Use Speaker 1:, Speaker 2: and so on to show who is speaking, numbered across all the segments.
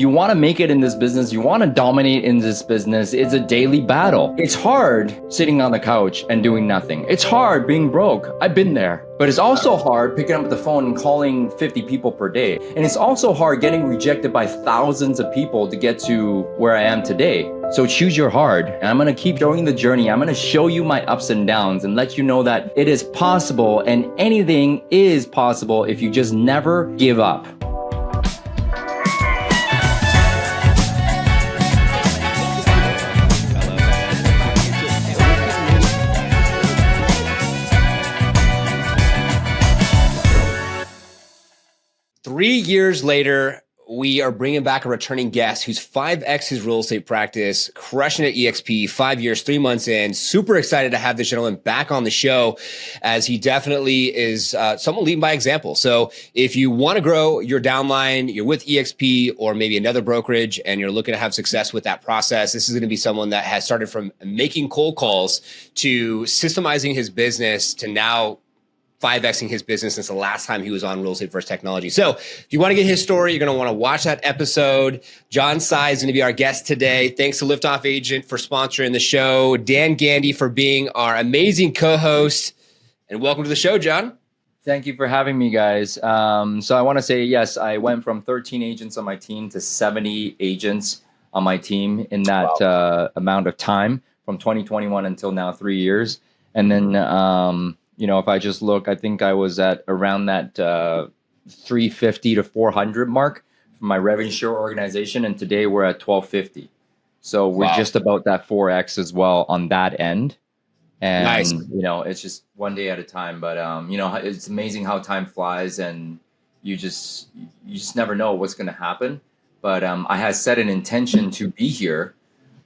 Speaker 1: you want to make it in this business, you want to dominate in this business, it's a daily battle. It's hard sitting on the couch and doing nothing. It's hard being broke. I've been there. But it's also hard picking up the phone and calling 50 people per day. And it's also hard getting rejected by thousands of people to get to where I am today. So choose your hard. And I'm going to keep showing the journey. I'm going to show you my ups and downs and let you know that it is possible and anything is possible if you just never give up.
Speaker 2: Three years later, we are bringing back a returning guest who's 5X his real estate practice, crushing at EXP, 5 years, 3 months in. Super excited to have this gentleman back on the show, as he definitely is someone leading by example. So if you want to grow your downline, you're with EXP or maybe another brokerage, and you're looking to have success with that process, this is going to be someone that has started from making cold calls to systemizing his business to now 5Xing his business since the last time he was on Real Estate First Technology. So if you want to get his story, you're going to want to watch that episode. John Tsai is going to be our guest today. Thanks to Liftoff Agent for sponsoring the show, Dan Gandy for being our amazing co-host, and welcome to the show, John.
Speaker 1: Thank you for having me, guys. So I want to say, yes, I went from 13 agents on my team to 70 agents on my team in that amount of time, from 2021 until now, 3 years. And then, if I just look, I think I was at around that 350 to 400 mark for my revenue share organization. And today we're at 1250. So we're just about that 4X as well on that end. And,
Speaker 2: nice.
Speaker 1: It's just one day at a time. But, it's amazing how time flies, and you just never know what's going to happen. But I had set an intention to be here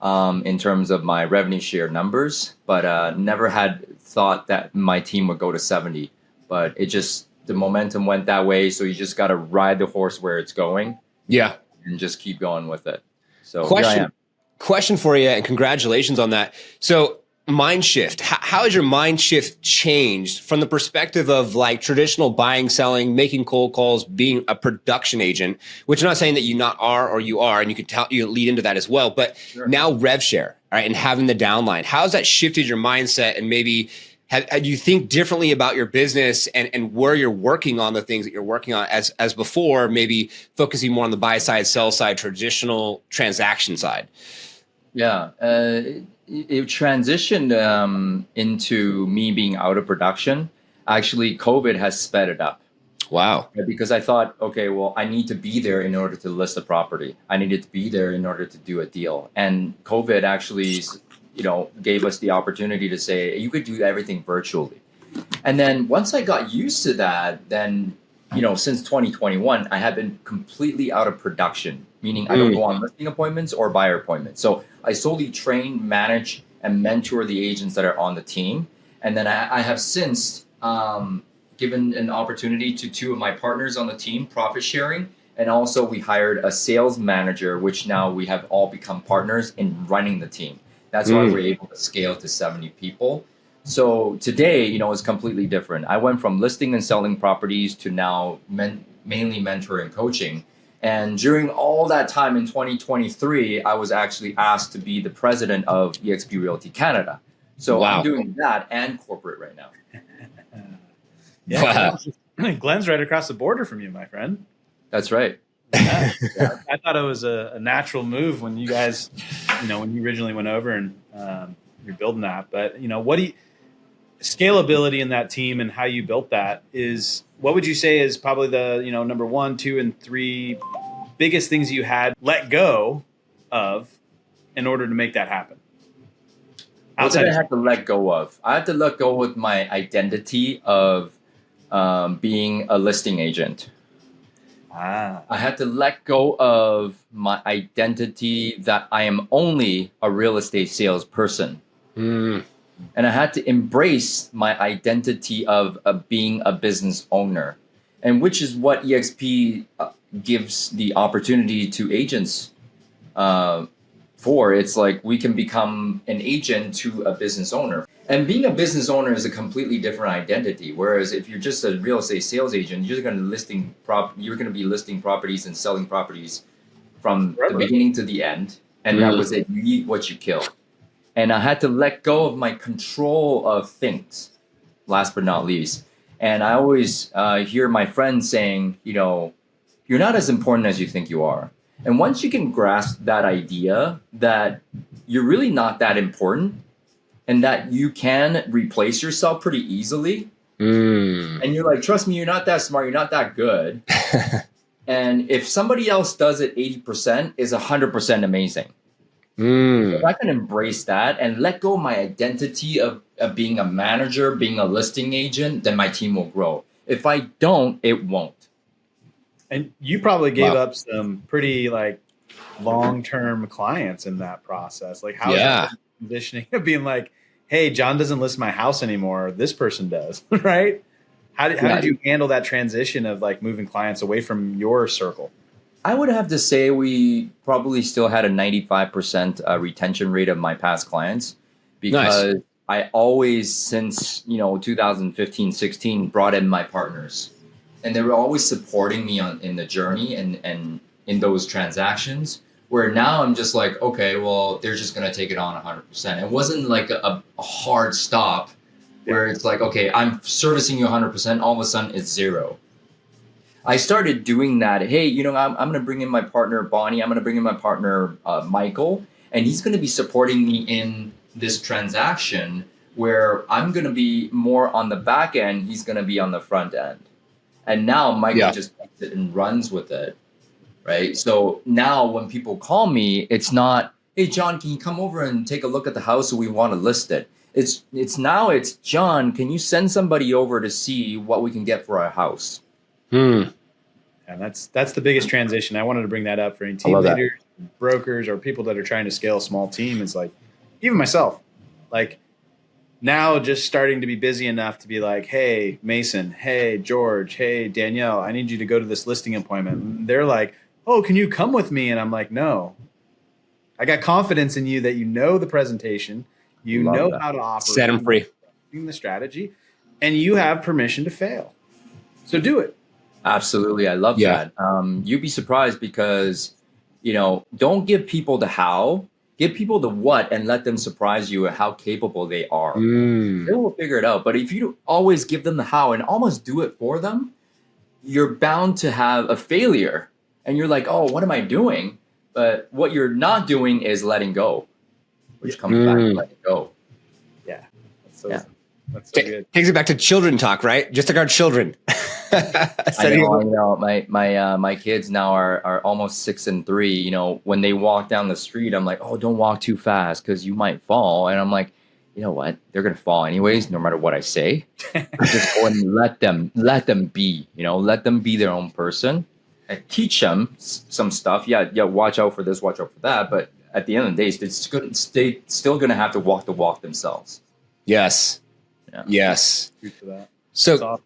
Speaker 1: in terms of my revenue share numbers, but never had thought that my team would go to 70. But the momentum went that way. So you just got to ride the horse where it's going.
Speaker 2: Yeah.
Speaker 1: And just keep going with it. So here I am.
Speaker 2: Question for you, and congratulations on that. So mind shift, how has your mind shift changed from the perspective of like traditional buying, selling, making cold calls, being a production agent, which I'm not saying that you not are or you are, and you could you lead into that as well, but now rev share, right, and having the downline. How has that shifted your mindset, and maybe have you think differently about your business and where you're working on the things that you're working on as before, maybe focusing more on the buy side, sell side, traditional transaction side?
Speaker 1: Yeah. It transitioned into me being out of production. Actually, COVID has sped it up.
Speaker 2: Wow.
Speaker 1: Because I thought, okay, well, I need to be there in order to list a property. I needed to be there in order to do a deal. And COVID actually, gave us the opportunity to say, you could do everything virtually. And then once I got used to that, then, since 2021, I have been completely out of production, meaning I don't go on listing appointments or buyer appointments. So I solely train, manage, and mentor the agents that are on the team. And then I have since given an opportunity to two of my partners on the team, profit sharing. And also we hired a sales manager, which now we have all become partners in running the team. That's why we're able to scale to 70 people. So today, it's completely different. I went from listing and selling properties to now mainly mentor and coaching. And during all that time in 2023, I was actually asked to be the president of EXP Realty Canada. So I'm doing that and corporate right now.
Speaker 3: Glenn's right across the border from you, my friend.
Speaker 1: That's right.
Speaker 3: Yeah. I thought it was a natural move when you guys, when you originally went over and you're building that. But, scalability in that team and how you built that what would you say is probably the, number 1, 2, and 3 biggest things you had let go of in order to make that happen?
Speaker 1: What did I have to let go of? I had to let go with my identity of being a listing agent. I had to let go of my identity that I am only a real estate salesperson. And I had to embrace my identity of being a business owner, and which is what EXP gives the opportunity to agents for. It's like we can become an agent to a business owner. And being a business owner is a completely different identity. Whereas if you're just a real estate sales agent, you're going to be listing properties and selling properties from the
Speaker 3: Forever.
Speaker 1: beginning to the end, and that was it. You eat what you kill. And I had to let go of my control of things, last but not least. And I always hear my friends saying, you're not as important as you think you are. And once you can grasp that idea that you're really not that important and that you can replace yourself pretty easily, and you're like, trust me, you're not that smart, you're not that good. And if somebody else does it 80%, is 100% amazing. If I can embrace that and let go of my identity of being a manager, being a listing agent, then my team will grow. If I don't, it won't.
Speaker 3: And you probably gave up some pretty like long-term clients in that process. Like how is that transitioning of being like, hey, John doesn't list my house anymore. This person does, right? How did you handle that transition of like moving clients away from your circle?
Speaker 1: I would have to say we probably still had a 95% retention rate of my past clients because I always, since 2015, 16, brought in my partners, and they were always supporting me in the journey and in those transactions. Where now I'm just like, okay, well, they're just gonna take it on 100%. It wasn't like a hard stop where it's like, okay, I'm servicing you 100%. All of a sudden, it's zero. I started doing that. Hey, I'm going to bring in my partner, Bonnie. I'm going to bring in my partner, Michael, and he's going to be supporting me in this transaction where I'm going to be more on the back end. He's going to be on the front end. And now Michael just takes it and runs with it, right? So now when people call me, it's not, hey, John, can you come over and take a look at the house so we want to list it? It's John, can you send somebody over to see what we can get for our house?
Speaker 3: And that's the biggest transition. I wanted to bring that up for any team leaders, brokers, or people that are trying to scale a small team. It's like, even myself, like now just starting to be busy enough to be like, hey, Mason, hey, George, hey, Danielle, I need you to go to this listing appointment. And they're like, oh, can you come with me? And I'm like, no, I got confidence in you that you know the presentation, how to operate,
Speaker 2: set them free,
Speaker 3: the strategy, and you have permission to fail. So do it.
Speaker 1: Absolutely. I love that. You'd be surprised because, don't give people the how, give people the what and let them surprise you at how capable they are. They will figure it out. But if you always give them the how and almost do it for them, you're bound to have a failure. And you're like, oh, what am I doing? But what you're not doing is letting go, which comes back to letting go.
Speaker 3: Yeah. That's so good.
Speaker 2: Takes it back to children talk, right? Just like our children.
Speaker 1: I know. My kids now are almost 6 and 3. When they walk down the street, I'm like, oh, don't walk too fast because you might fall. And I'm like, you know what? They're gonna fall anyways, no matter what I say. Just go and let them be. Let them be their own person. And teach them some stuff. Yeah. Watch out for this. Watch out for that. But at the end of the day, they're still gonna have to walk the walk themselves.
Speaker 2: Yes.
Speaker 1: Yeah.
Speaker 2: Yes.
Speaker 3: So,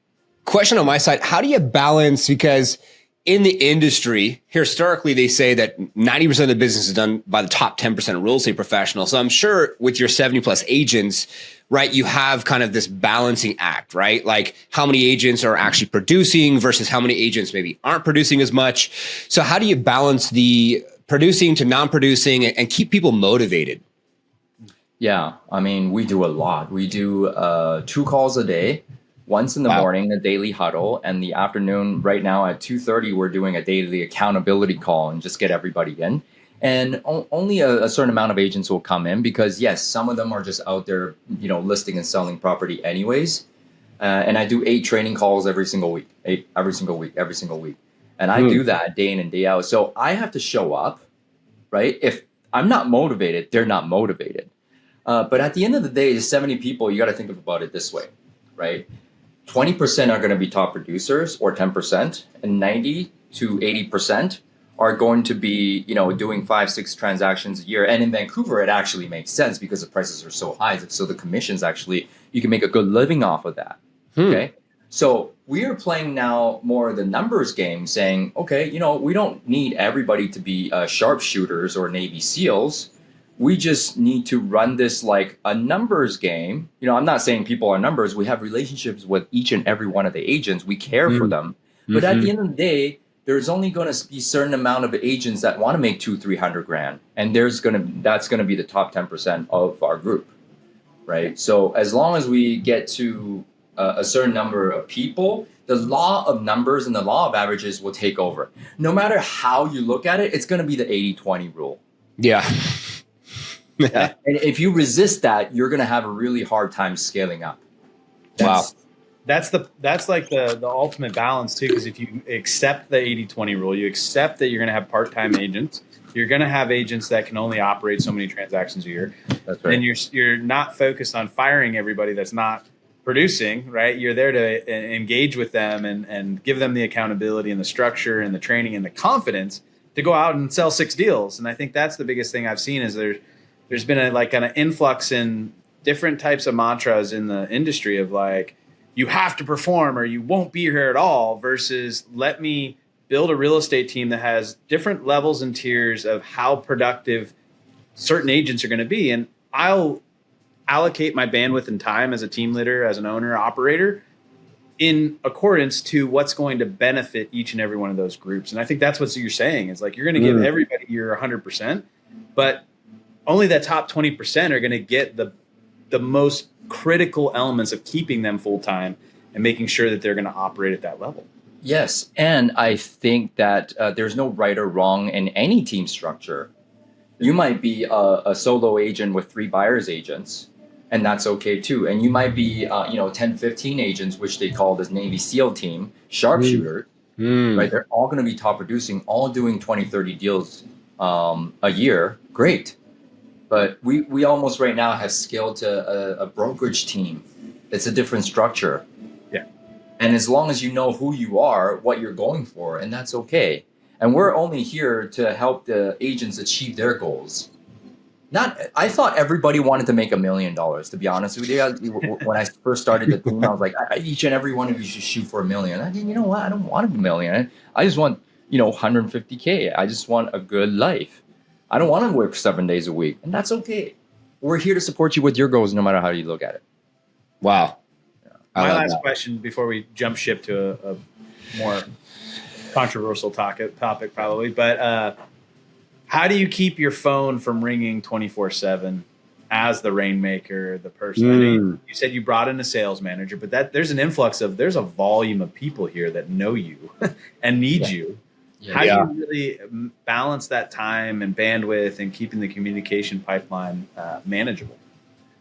Speaker 2: question on my side, how do you balance, because in the industry, historically, they say that 90% of the business is done by the top 10% of real estate professionals. So I'm sure with your 70 plus agents, right, you have kind of this balancing act, right? Like how many agents are actually producing versus how many agents maybe aren't producing as much. So how do you balance the producing to non-producing and keep people motivated?
Speaker 1: Yeah, I mean, we do a lot. We do 2 calls a day, once in the morning, a daily huddle, and the afternoon. Right now at 2:30, we're doing a daily accountability call and just get everybody in. And only a certain amount of agents will come in because, yes, some of them are just out there, listing and selling property anyways. And I do 8 training calls every single week. And I do that day in and day out. So I have to show up, right? If I'm not motivated, they're not motivated. But at the end of the day, the 70 people, you got to think about it this way, right? 20% are going to be top producers, or 10%, and 90 to 80% are going to be, doing 5-6 transactions a year. And in Vancouver, it actually makes sense because the prices are so high. So the commissions actually, you can make a good living off of that. Okay. So we are playing now more of the numbers game, saying, okay, we don't need everybody to be sharpshooters or Navy SEALs. We just need to run this like a numbers game. I'm not saying people are numbers. We have relationships with each and every one of the agents. We care for them. But at the end of the day, there's only going to be a certain amount of agents that want to make 200-300 grand, and that's going to be the top 10% of our group, right? So as long as we get to a certain number of people, the law of numbers and the law of averages will take over. No matter how you look at it, it's going to be the 80-20 rule.
Speaker 2: Yeah.
Speaker 1: And if you resist that, you're going to have a really hard time scaling up.
Speaker 3: That's like the ultimate balance too, because if you accept the 80-20 rule, you accept that you're going to have part-time agents, you're going to have agents that can only operate so many transactions a year.
Speaker 1: That's right.
Speaker 3: And you're not focused on firing everybody that's not producing, right? You're there to engage with them and give them the accountability and the structure and the training and the confidence to go out and sell 6 deals. And I think that's the biggest thing I've seen is there's been an influx in different types of mantras in the industry of like, you have to perform or you won't be here at all, versus let me build a real estate team that has different levels and tiers of how productive certain agents are going to be. And I'll allocate my bandwidth and time as a team leader, as an owner, operator, in accordance to what's going to benefit each and every one of those groups. And I think that's what you're saying is like, you're going to give everybody your 100%, but only that top 20% are going to get the most critical elements of keeping them full-time and making sure that they're going to operate at that level.
Speaker 1: Yes. And I think that there's no right or wrong in any team structure. You might be a solo agent with 3 buyer's agents, and that's okay too. And you might be 10, 15 agents, which they call this Navy SEAL team, sharpshooter, right? They're all going to be top producing, all doing 20, 30 deals a year. Great. But we almost right now have scaled to a brokerage team. It's a different structure.
Speaker 3: Yeah.
Speaker 1: And as long as you know who you are, what you're going for, and that's okay. And we're only here to help the agents achieve their goals. I thought everybody wanted to make $1 million, to be honest with you. When I first started the team, I was like, each and every one of you should shoot for $1 million. I didn't, you know what? I don't want $1 million. I just want, 150K. I just want a good life. I don't want to work 7 days a week, and that's okay. We're here to support you with your goals, no matter how you look at it.
Speaker 2: Wow.
Speaker 3: My last question before we jump ship to a more controversial topic probably, but how do you keep your phone from ringing 24/7 as the rainmaker, the person? I mean, you said you brought in a sales manager, but there's there's a volume of people here that know you and need you. Yeah. How do you really balance that time and bandwidth and keeping the communication pipeline manageable?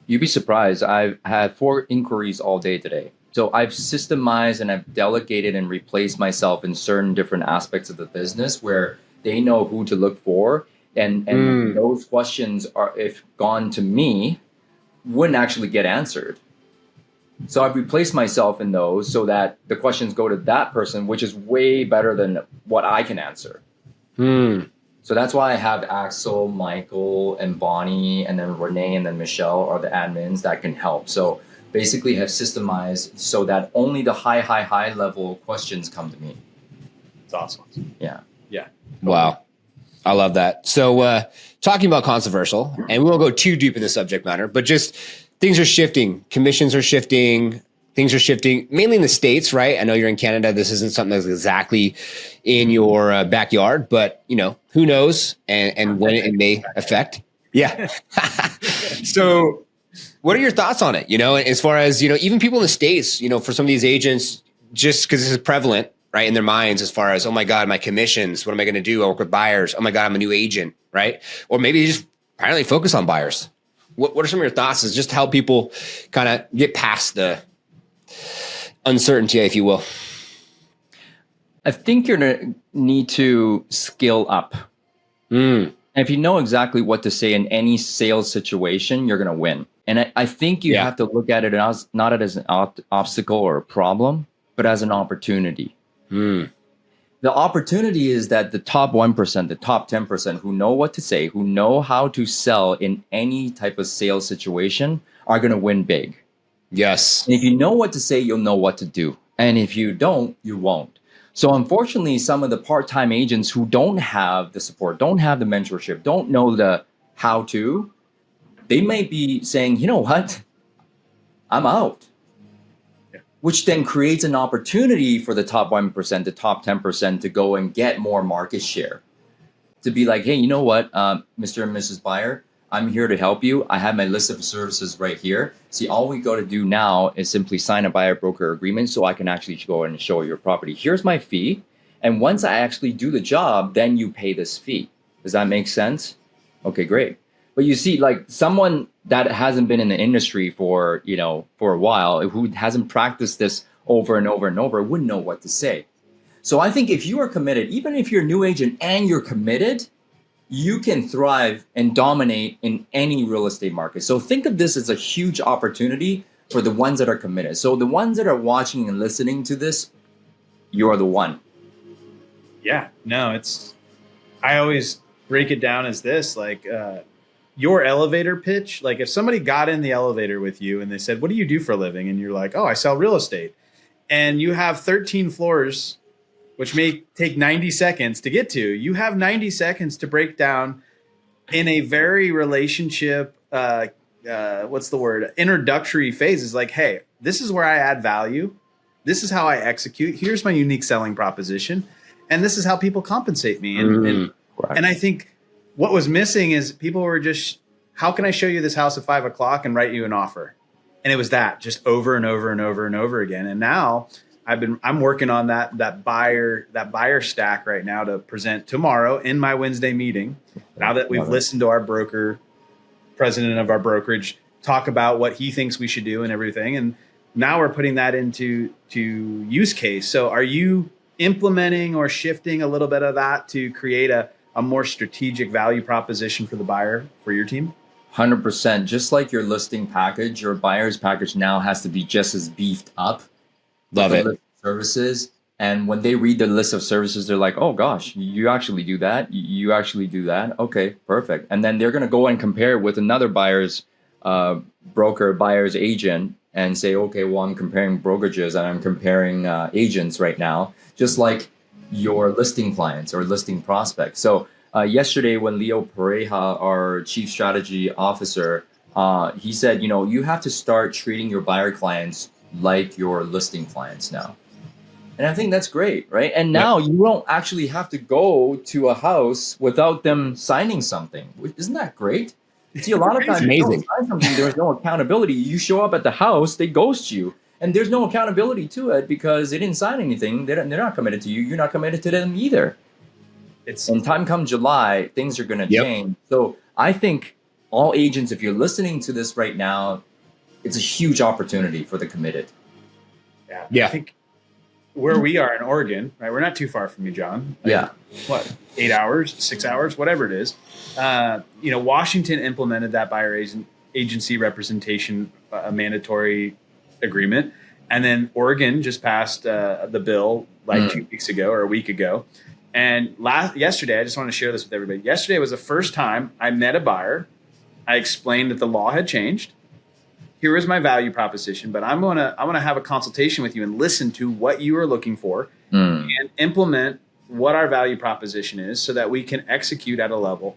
Speaker 1: You'd be surprised. I've had 4 inquiries all day today. So I've systemized and I've delegated and replaced myself in certain different aspects of the business where they know who to look for. And those questions are, if gone to me, wouldn't actually get answered. So I've replaced myself in those so that the questions go to that person, which is way better than what I can answer. So that's why I have Axel, Michael, and Bonnie, and then Renee, and then Michelle are the admins that can help. So basically have systemized so that only the high level questions come to me.
Speaker 3: It's awesome.
Speaker 1: Yeah.
Speaker 3: Yeah.
Speaker 2: Wow. I love that. So talking about controversial, and we won't go too deep in the subject matter, but just things are shifting. Commissions are shifting. Things are shifting, mainly in the States, right? I know you're in Canada. This isn't something that's exactly in your backyard, but who knows and when it may affect. Yeah. So what are your thoughts on it? As far as, even people in the States, for some of these agents, just because this is prevalent, right, in their minds as far as, oh my God, my commissions, what am I going to do? I work with buyers. Oh my God, I'm a new agent, right? Or maybe they just primarily focus on buyers. What are some of your thoughts is just how people kind of get past the uncertainty, if you will?
Speaker 1: I think you're going to need to scale up. And if you know exactly what to say in any sales situation, you're going to win. And I think you have to look at it as not as an obstacle or a problem, but as an opportunity. The opportunity is that the top 1%, the top 10% who know what to say, who know how to sell in any type of sales situation are going to win big.
Speaker 2: Yes.
Speaker 1: And if you know what to say, you'll know what to do. And if you don't, you won't. So unfortunately, some of the part-time agents who don't have the support, don't have the mentorship, don't know the how to, they may be saying, you know what, I'm out. which then creates an opportunity for the top 1%, the top 10% to go and get more market share. To be like, hey, you know what, Mr. and Mrs. Buyer, I'm here to help you. I have my list of services right here. See, all we got to do now is simply sign a buyer broker agreement so I can actually go in and show your property. Here's my fee. And once I actually do the job, then you pay this fee. Does that make sense? Okay, great. But you see, like someone that hasn't been in the industry for a while, who hasn't practiced this over and over and over, wouldn't know what to say. So I think if you are committed, even if you're a new agent and you're committed, you can thrive and dominate in any real estate market. So think of this as a huge opportunity for the ones that are committed. So the ones that are watching and listening to this, you're the one.
Speaker 3: Yeah, no, I always break it down as this, like your elevator pitch. Like if somebody got in the elevator with you and they said, what do you do for a living? And you're like, oh, I sell real estate. And you have 13 floors, which may take 90 seconds to get to. You have 90 seconds to break down in a very relationship, introductory phases. Like, hey, this is where I add value. This is how I execute. Here's my unique selling proposition. And this is how people compensate me. And I think what was missing is people were just, how can I show you this house at 5 o'clock and write you an offer? And it was that just over and over and over and over again. And now I'm working on that buyer stack right now to present tomorrow in my Wednesday meeting. Now that we've listened to our president of our brokerage, talk about what he thinks we should do and everything. And now we're putting that into use case. So are you implementing or shifting a little bit of that to create a more strategic value proposition for the buyer for your team?
Speaker 1: 100%. Just like your listing package, your buyer's package now has to be just as beefed up.
Speaker 2: Love it.
Speaker 1: List of services. And when they read the list of services, they're like, oh gosh, you actually do that. You actually do that. Okay, perfect. And then they're going to go and compare it with another buyer's broker, buyer's agent, and say, okay, well, I'm comparing brokerages and I'm comparing agents right now, just like your listing clients or listing prospects. So yesterday when Leo Pareja, our chief strategy officer, he said, you have to start treating your buyer clients like your listing clients now. And I think that's great, right? And now you don't actually have to go to a house without them signing something. Isn't that great? See, a lot of times you don't sign something, there's no accountability. You show up at the house, they ghost you. And there's no accountability to it because they didn't sign anything. They're not committed to you. You're not committed to them either. And time comes July, things are going to change. So I think all agents, if you're listening to this right now, it's a huge opportunity for the committed.
Speaker 3: Yeah. I think where we are in Oregon, right? We're not too far from you, John.
Speaker 1: Like,
Speaker 3: 8 hours, 6 hours, whatever it is. Washington implemented that buyer agency representation mandatory agreement. And then Oregon just passed the bill 2 weeks ago or a week ago. And yesterday, I just want to share this with everybody. Yesterday was the first time I met a buyer. I explained that the law had changed. Here is my value proposition, but I'm gonna have a consultation with you and listen to what you are looking for and implement what our value proposition is so that we can execute at a level.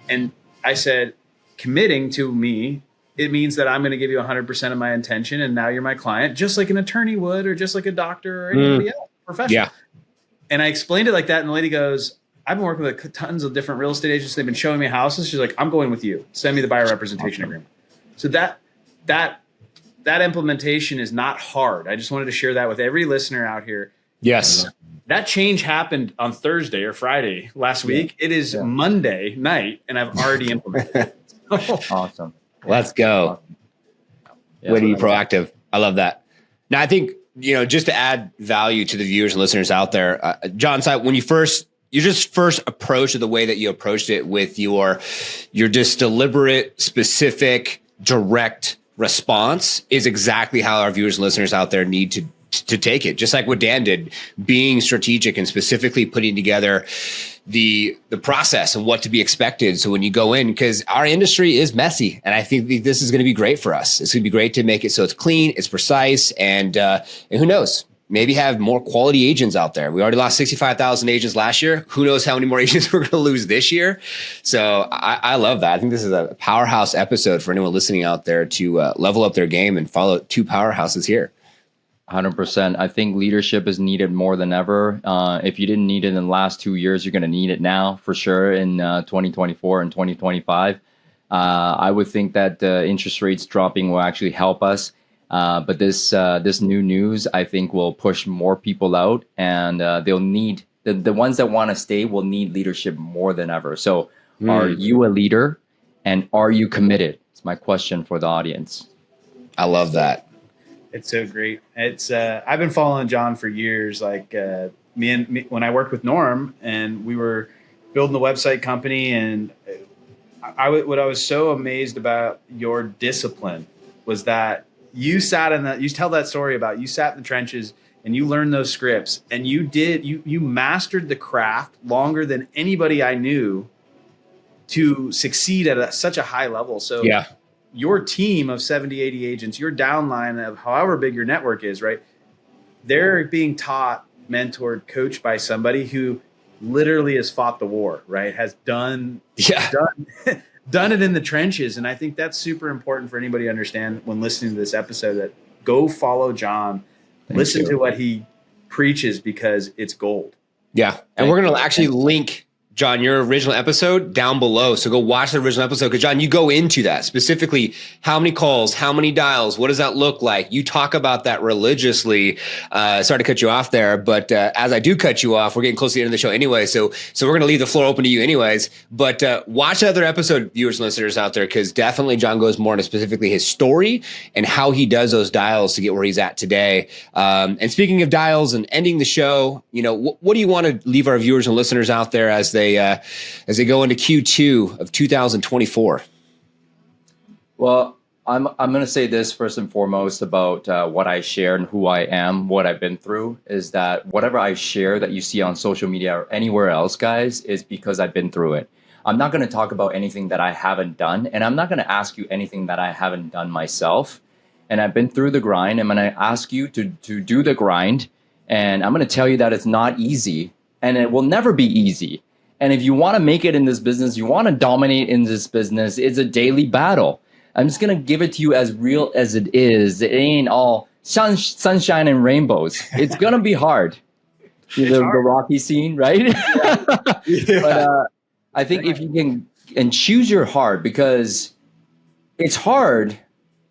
Speaker 3: And I said, committing to me, it means that I'm going to give you 100% of my attention, and now you're my client, just like an attorney would, or just like a doctor or anybody else, professional. Yeah. And I explained it like that, and the lady goes, I've been working with tons of different real estate agents. They've been showing me houses. She's like, I'm going with you. Send me the buyer representation agreement. So that implementation is not hard. I just wanted to share that with every listener out here.
Speaker 2: Yes.
Speaker 3: That change happened on Thursday or Friday last week. It is Monday night, and I've already implemented it.
Speaker 1: Awesome.
Speaker 2: Let's go. Way to be proactive. I love that. Now, I think, just to add value to the viewers and listeners out there, John Tsai, when you just first approached it the way that you approached it with your just deliberate, specific, direct response is exactly how our viewers and listeners out there need to take it. Just like what Dan did, being strategic and specifically putting together the process and what to be expected. So when you go in, because our industry is messy, and I think this is going to be great for us. It's going to be great to make it so it's clean, it's precise, and who knows, maybe have more quality agents out there. We already lost 65,000 agents last year. Who knows how many more agents we're going to lose this year? So I love that. I think this is a powerhouse episode for anyone listening out there to level up their game and follow two powerhouses here.
Speaker 1: 100%. I think leadership is needed more than ever. If you didn't need it in the last 2 years, you're going to need it now for sure in 2024 and 2025. I wowould think that interest rates dropping will actually help us. But this new news, I think, will push more people out, and they'll need the ones that want to stay will need leadership more than ever. So, are you a leader, and are you committed? It's my question for the audience.
Speaker 2: I love that.
Speaker 3: It's so great. It's I've been following John for years. Like me when I worked with Norm, and we were building the website company, and what I was so amazed about your discipline was that you sat you tell that story about you sat in the trenches and you learned those scripts, and you mastered the craft longer than anybody I knew to succeed at such a high level. So
Speaker 2: yeah.
Speaker 3: Your team of 70, 80 agents, your downline of however big your network is, right? They're being taught, mentored, coached by somebody who literally has fought the war, right? Has done it in the trenches. And I think that's super important for anybody to understand when listening to this episode, that go follow John, listen to what he preaches, because it's gold.
Speaker 2: Yeah. And we're going to actually link, John, your original episode down below. So go watch the original episode, because John, you go into that specifically. How many calls, how many dials, what does that look like? You talk about that religiously. Sorry to cut you off there, but as I do cut you off, we're getting close to the end of the show anyway. So we're going to leave the floor open to you anyways, but watch the other episode, viewers and listeners out there, because definitely John goes more into specifically his story and how he does those dials to get where he's at today. And speaking of dials and ending the show, what do you want to leave our viewers and listeners out there as they go into Q2 of 2024?
Speaker 1: Well, I'm going to say this first and foremost about what I share and who I am, what I've been through, is that whatever I share that you see on social media or anywhere else, guys, is because I've been through it. I'm not going to talk about anything that I haven't done, and I'm not going to ask you anything that I haven't done myself. And I've been through the grind. I'm going to ask you to do the grind, and I'm going to tell you that it's not easy, and it will never be easy. And if you want to make it in this business, you want to dominate in this business, it's a daily battle. I'm just going to give it to you as real as it is. It ain't all sunshine and rainbows. It's going to be hard. The Rocky scene, right? Yeah. But I think if you can and choose your heart, because it's hard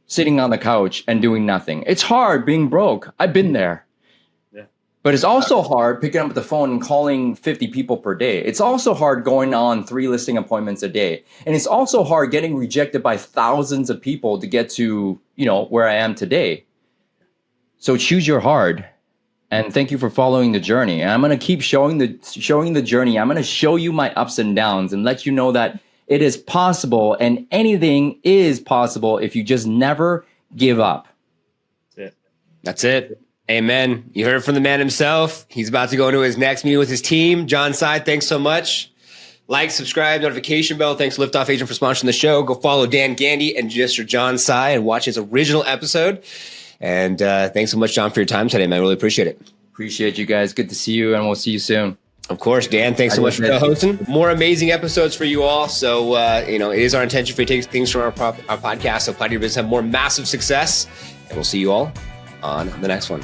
Speaker 1: sitting on the couch and doing nothing. It's hard being broke. I've been there. But it's also hard picking up the phone and calling 50 people per day. It's also hard going on 3 listing appointments a day. And it's also hard getting rejected by thousands of people to get to, where I am today. So choose your heart. And thank you for following the journey. And I'm going to keep showing the journey. I'm going to show you my ups and downs and let you know that it is possible, and anything is possible if you just never give up.
Speaker 2: That's it. Amen. You heard it from the man himself. He's about to go into his next meeting with his team. John Tsai, thanks so much. Like, subscribe, notification bell. Thanks to Liftoff Agent for sponsoring the show. Go follow Dan Gandy and Mr. John Tsai and watch his original episode. And thanks so much, John, for your time today, man. I really appreciate it.
Speaker 1: Appreciate you guys. Good to see you, and we'll see you soon.
Speaker 2: Of course, Dan. Thanks so much for co-hosting. More amazing episodes for you all. So, it is our intention for you to take things from our podcast. So, apply to your business, have more massive success. And we'll see you all on the next one.